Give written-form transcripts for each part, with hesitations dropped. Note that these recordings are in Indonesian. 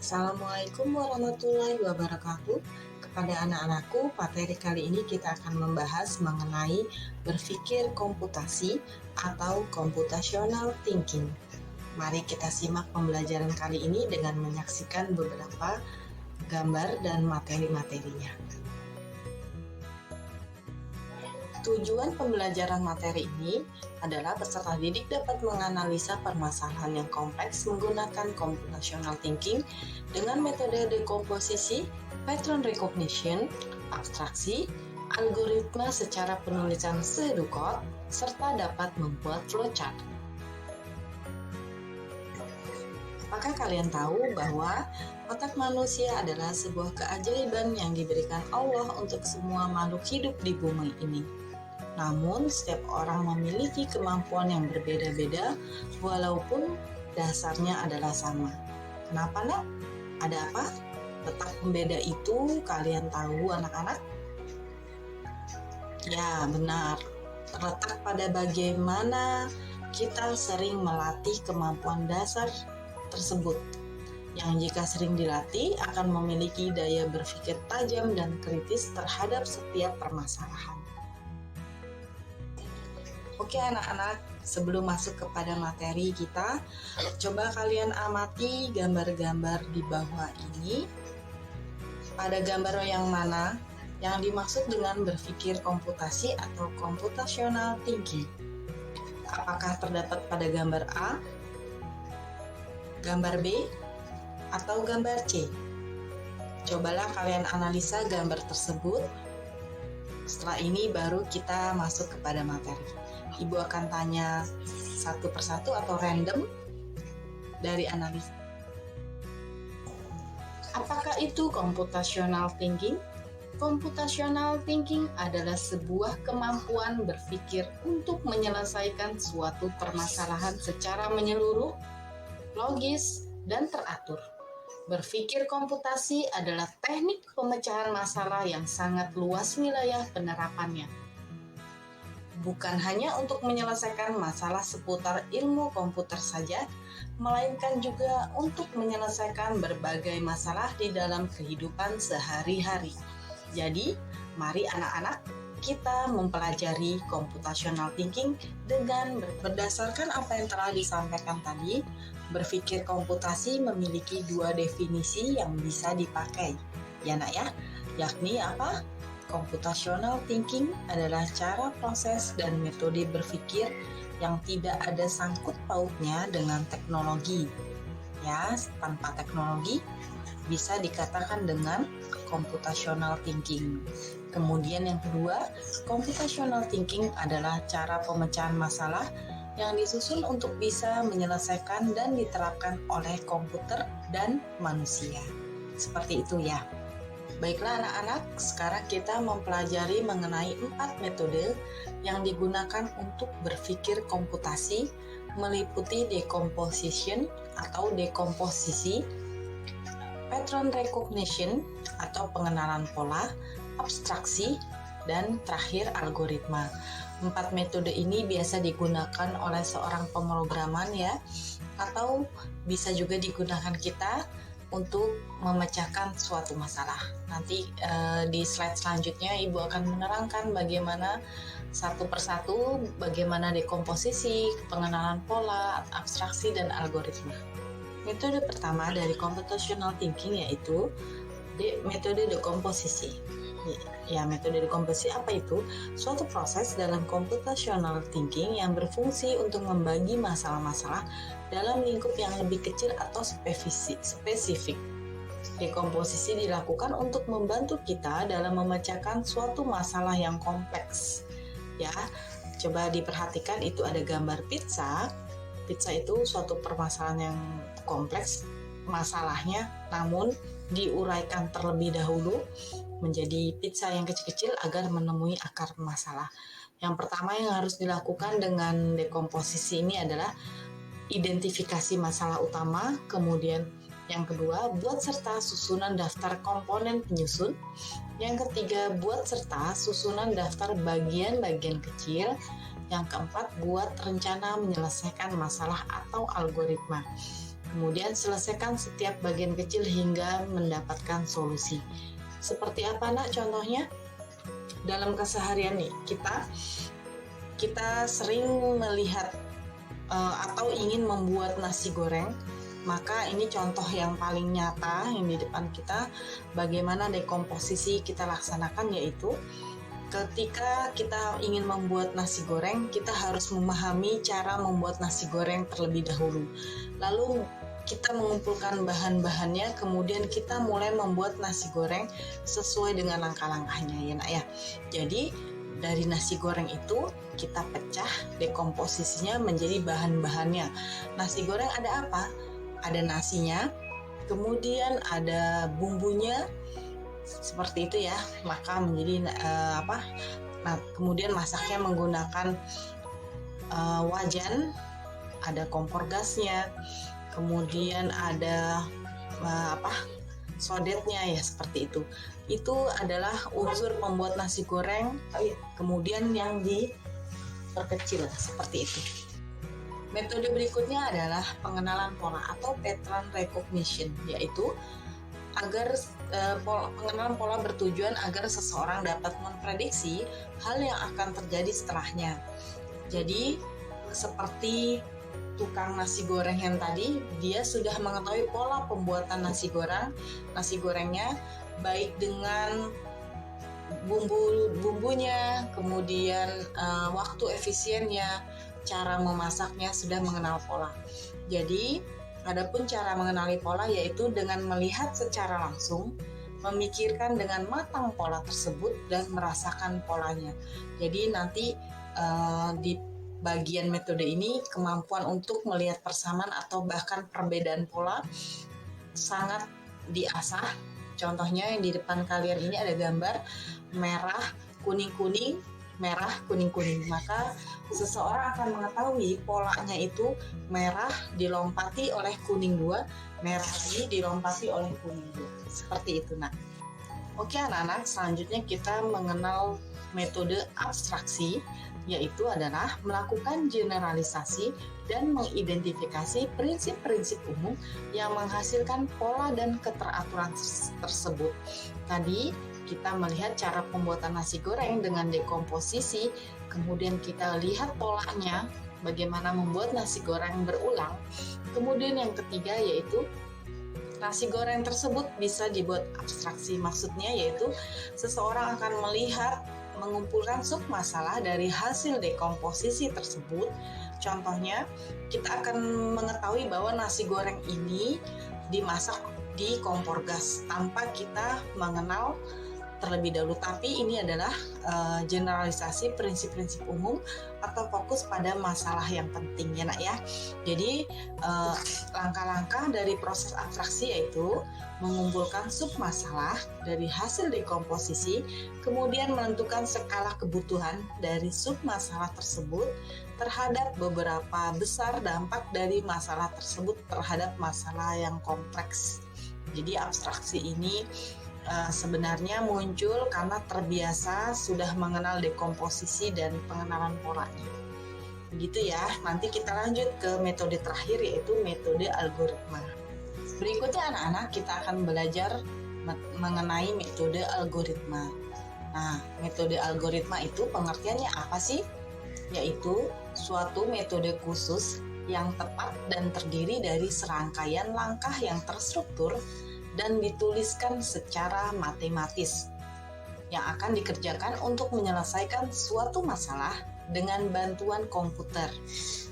Assalamualaikum warahmatullahi wabarakatuh. Kepada anak-anakku, materi kali ini kita akan membahas mengenai berpikir komputasi atau computational thinking. Mari kita simak pembelajaran kali ini dengan menyaksikan beberapa gambar dan materi-materinya. Tujuan pembelajaran materi ini adalah peserta didik dapat menganalisa permasalahan yang kompleks menggunakan computational thinking dengan metode dekomposisi, pattern recognition, abstraksi, algoritma secara penulisan pseudocode, serta dapat membuat flowchart. Apakah kalian tahu bahwa otak manusia adalah sebuah keajaiban yang diberikan Allah untuk semua makhluk hidup di bumi ini? Namun, setiap orang memiliki kemampuan yang berbeda-beda, walaupun dasarnya adalah sama. Kenapa, nak? Ada apa? Letak pembeda itu kalian tahu, anak-anak? Ya, benar. Terletak pada bagaimana kita sering melatih kemampuan dasar tersebut, yang jika sering dilatih akan memiliki daya berpikir tajam dan kritis terhadap setiap permasalahan. Oke anak-anak, sebelum masuk kepada materi kita, coba kalian amati gambar-gambar di bawah ini. Pada gambar yang mana yang dimaksud dengan berpikir komputasi atau computational thinking? Apakah terdapat pada gambar A, gambar B, atau gambar C? Cobalah kalian analisa gambar tersebut. Setelah ini baru kita masuk kepada materi. Ibu akan tanya satu persatu atau random dari analisa. Apakah itu computational thinking? Computational thinking adalah sebuah kemampuan berpikir untuk menyelesaikan suatu permasalahan secara menyeluruh, logis, dan teratur. Berpikir komputasi adalah teknik pemecahan masalah yang sangat luas wilayah penerapannya. Bukan hanya untuk menyelesaikan masalah seputar ilmu komputer saja, melainkan juga untuk menyelesaikan berbagai masalah di dalam kehidupan sehari-hari. Jadi, mari anak-anak kita mempelajari computational thinking dengan berdasarkan apa yang telah disampaikan tadi. Berpikir komputasi memiliki dua definisi yang bisa dipakai, ya nak ya, yakni apa? Computational thinking adalah cara proses dan metode berpikir yang tidak ada sangkut pautnya dengan teknologi. Ya, tanpa teknologi bisa dikatakan dengan computational thinking. Kemudian yang kedua, computational thinking adalah cara pemecahan masalah yang disusun untuk bisa menyelesaikan dan diterapkan oleh komputer dan manusia. Seperti itu ya. Baiklah anak-anak, sekarang kita mempelajari mengenai 4 metode yang digunakan untuk berpikir komputasi, meliputi decomposition atau dekomposisi, pattern recognition atau pengenalan pola, abstraksi, dan terakhir algoritma. 4 metode ini biasa digunakan oleh seorang pemrograman ya, atau bisa juga digunakan kita untuk memecahkan suatu masalah. Nanti di slide selanjutnya Ibu akan menerangkan bagaimana satu persatu, bagaimana dekomposisi, pengenalan pola, abstraksi, dan algoritma. Metode pertama dari computational thinking yaitu metode dekomposisi. Ya, metode dekomposisi apa itu? Suatu proses dalam computational thinking yang berfungsi untuk membagi masalah-masalah dalam lingkup yang lebih kecil atau spesifik. Dekomposisi dilakukan untuk membantu kita dalam memecahkan suatu masalah yang kompleks. Ya, coba diperhatikan itu ada gambar pizza. Pizza itu suatu permasalahan yang kompleks masalahnya, namun diuraikan terlebih dahulu menjadi pizza yang kecil-kecil agar menemui akar masalah. Yang pertama yang harus dilakukan dengan dekomposisi ini adalah identifikasi masalah utama, kemudian yang kedua, buat serta susunan daftar komponen penyusun. Yang ketiga, buat serta susunan daftar bagian-bagian kecil. Yang keempat, buat rencana menyelesaikan masalah atau algoritma. Kemudian selesaikan setiap bagian kecil hingga mendapatkan solusi. Seperti apa nak contohnya? Dalam keseharian nih, kita sering melihat atau ingin membuat nasi goreng, maka ini contoh yang paling nyata yang di depan kita bagaimana dekomposisi kita laksanakan, yaitu ketika kita ingin membuat nasi goreng, kita harus memahami cara membuat nasi goreng terlebih dahulu. Lalu kita mengumpulkan bahan-bahannya, kemudian kita mulai membuat nasi goreng sesuai dengan langkah-langkahnya ya nak ya. Jadi dari nasi goreng itu kita pecah dekomposisinya menjadi bahan-bahannya. Nasi goreng ada apa? Ada nasinya, kemudian ada bumbunya, seperti itu ya. Maka menjadi Nah, kemudian masaknya menggunakan wajan, ada kompor gasnya, kemudian ada sodetnya ya, seperti itu. Itu adalah unsur pembuat nasi goreng, kemudian yang diperkecil seperti itu. Metode berikutnya adalah pengenalan pola atau pattern recognition, yaitu pengenalan pola bertujuan agar seseorang dapat memprediksi hal yang akan terjadi setelahnya. Jadi seperti tukang nasi goreng yang tadi, dia sudah mengetahui pola pembuatan nasi gorengnya, baik dengan bumbunya, kemudian waktu efisiennya, cara memasaknya, sudah mengenal pola. Jadi adapun cara mengenali pola yaitu dengan melihat secara langsung, memikirkan dengan matang pola tersebut dan merasakan polanya. Jadi nanti di bagian metode ini kemampuan untuk melihat persamaan atau bahkan perbedaan pola sangat diasah. Contohnya yang di depan kalian ini ada gambar merah, kuning-kuning, merah, kuning-kuning. Maka seseorang akan mengetahui polanya itu merah dilompati oleh kuning 2, merah lagi dilompati oleh kuning 2. Seperti itu nak. Oke anak-anak, selanjutnya kita mengenal metode abstraksi, yaitu adalah melakukan generalisasi dan mengidentifikasi prinsip-prinsip umum yang menghasilkan pola dan keteraturan tersebut. Tadi kita melihat cara pembuatan nasi goreng dengan dekomposisi, kemudian kita lihat polanya, bagaimana membuat nasi goreng berulang. Kemudian yang ketiga yaitu nasi goreng tersebut bisa dibuat abstraksi, maksudnya yaitu seseorang akan melihat mengumpulkan submasalah dari hasil dekomposisi tersebut. Contohnya, kita akan mengetahui bahwa nasi goreng ini dimasak di kompor gas tanpa kita mengenal terlebih dahulu, tapi ini adalah generalisasi prinsip-prinsip umum atau fokus pada masalah yang penting ya nak ya. Jadi langkah-langkah dari proses abstraksi yaitu mengumpulkan submasalah dari hasil dekomposisi, kemudian menentukan skala kebutuhan dari submasalah tersebut terhadap beberapa besar dampak dari masalah tersebut terhadap masalah yang kompleks. Jadi abstraksi ini sebenarnya muncul karena terbiasa sudah mengenal dekomposisi dan pengenalan polanya. Begitu ya. Nanti kita lanjut ke metode terakhir yaitu metode algoritma. Berikutnya anak-anak kita akan belajar mengenai metode algoritma. Nah, metode algoritma itu pengertiannya apa sih? Yaitu suatu metode khusus yang tepat dan terdiri dari serangkaian langkah yang terstruktur dan dituliskan secara matematis yang akan dikerjakan untuk menyelesaikan suatu masalah dengan bantuan komputer.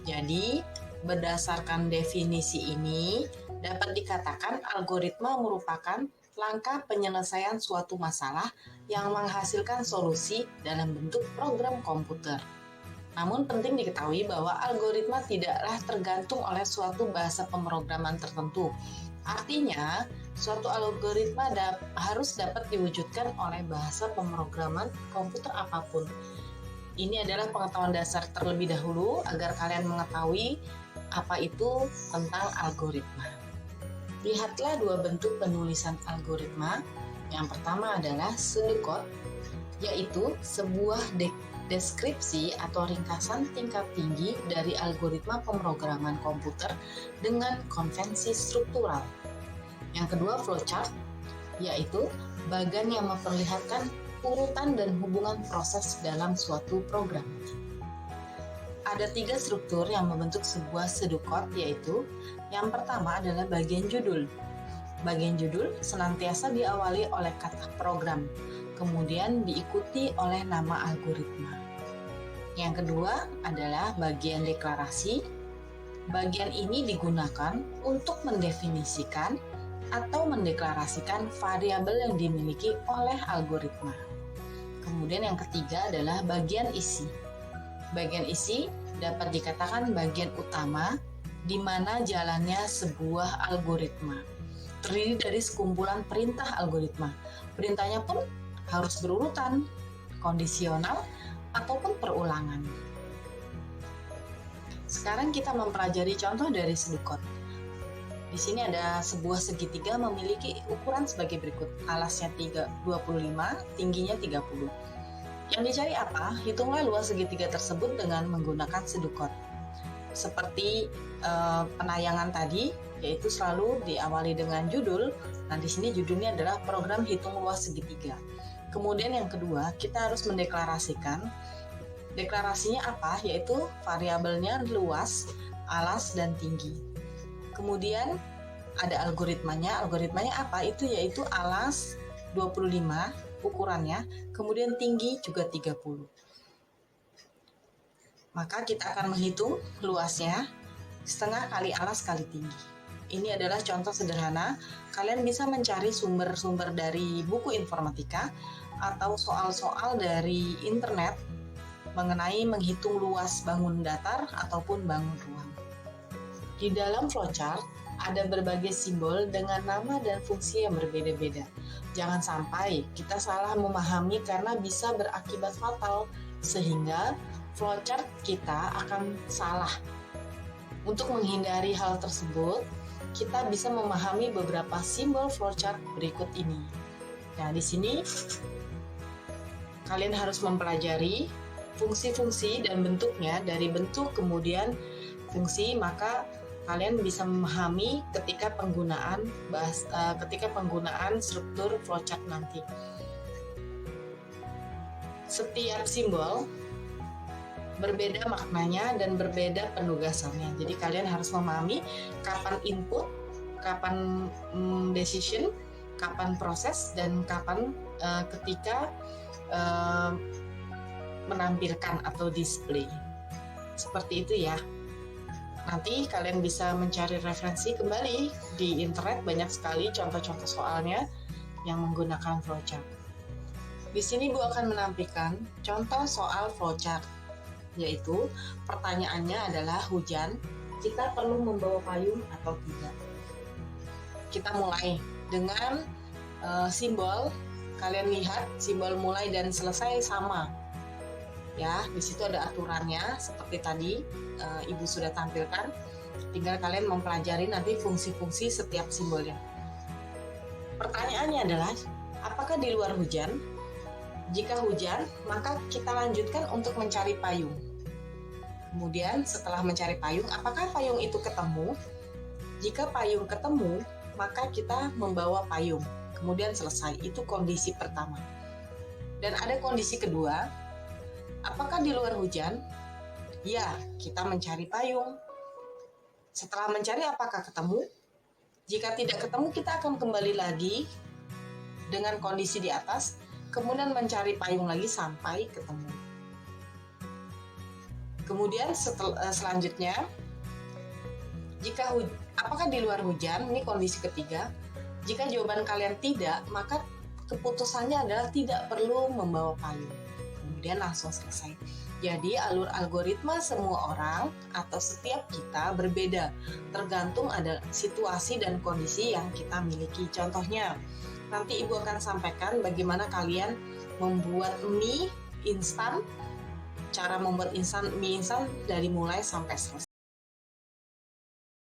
Jadi, berdasarkan definisi ini, dapat dikatakan algoritma merupakan langkah penyelesaian suatu masalah yang menghasilkan solusi dalam bentuk program komputer. Namun penting diketahui bahwa algoritma tidaklah tergantung oleh suatu bahasa pemrograman tertentu. Artinya, suatu algoritma harus dapat diwujudkan oleh bahasa pemrograman komputer apapun. Ini adalah pengetahuan dasar terlebih dahulu agar kalian mengetahui apa itu tentang algoritma. Lihatlah dua bentuk penulisan algoritma. Yang pertama adalah pseudocode, yaitu sebuah deskripsi atau ringkasan tingkat tinggi dari algoritma pemrograman komputer dengan konvensi struktural. Yang kedua, flowchart, yaitu bagan yang memperlihatkan urutan dan hubungan proses dalam suatu program. Ada 3 struktur yang membentuk sebuah pseudocode, yaitu yang pertama adalah bagian judul. Bagian judul senantiasa diawali oleh kata program, kemudian diikuti oleh nama algoritma. Yang kedua adalah bagian deklarasi. Bagian ini digunakan untuk mendefinisikan atau mendeklarasikan variabel yang dimiliki oleh algoritma. Kemudian yang ketiga adalah bagian isi. Bagian isi dapat dikatakan bagian utama di mana jalannya sebuah algoritma. Terdiri dari sekumpulan perintah algoritma. Perintahnya pun harus berurutan, kondisional, ataupun perulangan. Sekarang kita mempelajari contoh dari pseudocode. Di sini ada sebuah segitiga memiliki ukuran sebagai berikut. Alasnya 25, tingginya 30. Yang dicari apa? Hitunglah luas segitiga tersebut dengan menggunakan pseudocode. Seperti penayangan tadi, yaitu selalu diawali dengan judul. Nah, di sini judulnya adalah program hitung luas segitiga. Kemudian yang kedua, kita harus mendeklarasikan. Deklarasinya apa? Yaitu variabelnya luas, alas, dan tinggi. Kemudian ada algoritmanya. Algoritmanya apa? Itu yaitu alas 25 ukurannya, kemudian tinggi juga 30. Maka kita akan menghitung luasnya setengah kali alas kali tinggi. Ini adalah contoh sederhana. Kalian bisa mencari sumber-sumber dari buku informatika atau soal-soal dari internet mengenai menghitung luas bangun datar ataupun bangun ruang. Di dalam flowchart ada berbagai simbol dengan nama dan fungsi yang berbeda-beda. Jangan sampai kita salah memahami karena bisa berakibat fatal, sehingga flowchart kita akan salah. Untuk menghindari hal tersebut, kita bisa memahami beberapa simbol flowchart berikut ini. Nah, di sini kalian harus mempelajari fungsi-fungsi dan bentuknya. Dari bentuk kemudian fungsi, maka kalian bisa memahami ketika penggunaan struktur flowchart nanti. Setiap simbol berbeda maknanya dan berbeda penugasannya. Jadi kalian harus memahami kapan input, kapan decision, kapan proses, dan kapan ketika menampilkan atau display. Seperti itu ya. Nanti kalian bisa mencari referensi kembali di internet, banyak sekali contoh-contoh soalnya yang menggunakan flowchart. Di sini Bu akan menampilkan contoh soal flowchart, yaitu pertanyaannya adalah hujan, kita perlu membawa payung atau tidak? Kita mulai dengan simbol. Kalian lihat simbol mulai dan selesai sama. Ya, di situ ada aturannya seperti tadi Ibu sudah tampilkan. Tinggal kalian mempelajari nanti fungsi-fungsi setiap simbolnya. Pertanyaannya adalah, apakah di luar hujan? Jika hujan, maka kita lanjutkan untuk mencari payung. Kemudian setelah mencari payung, apakah payung itu ketemu? Jika payung ketemu, maka kita membawa payung. Kemudian selesai. Itu kondisi pertama. Dan ada kondisi kedua, apakah di luar hujan? Ya, kita mencari payung. Setelah mencari, apakah ketemu? Jika tidak ketemu, kita akan kembali lagi dengan kondisi di atas, kemudian mencari payung lagi sampai ketemu. Kemudian selanjutnya, apakah di luar hujan? Ini kondisi ketiga. Jika jawaban kalian tidak, maka keputusannya adalah tidak perlu membawa payung. Kemudian langsung selesai. Jadi alur algoritma semua orang atau setiap kita berbeda, tergantung ada situasi dan kondisi yang kita miliki. Contohnya, nanti Ibu akan sampaikan bagaimana kalian membuat mie instan, cara membuat mie instan dari mulai sampai selesai.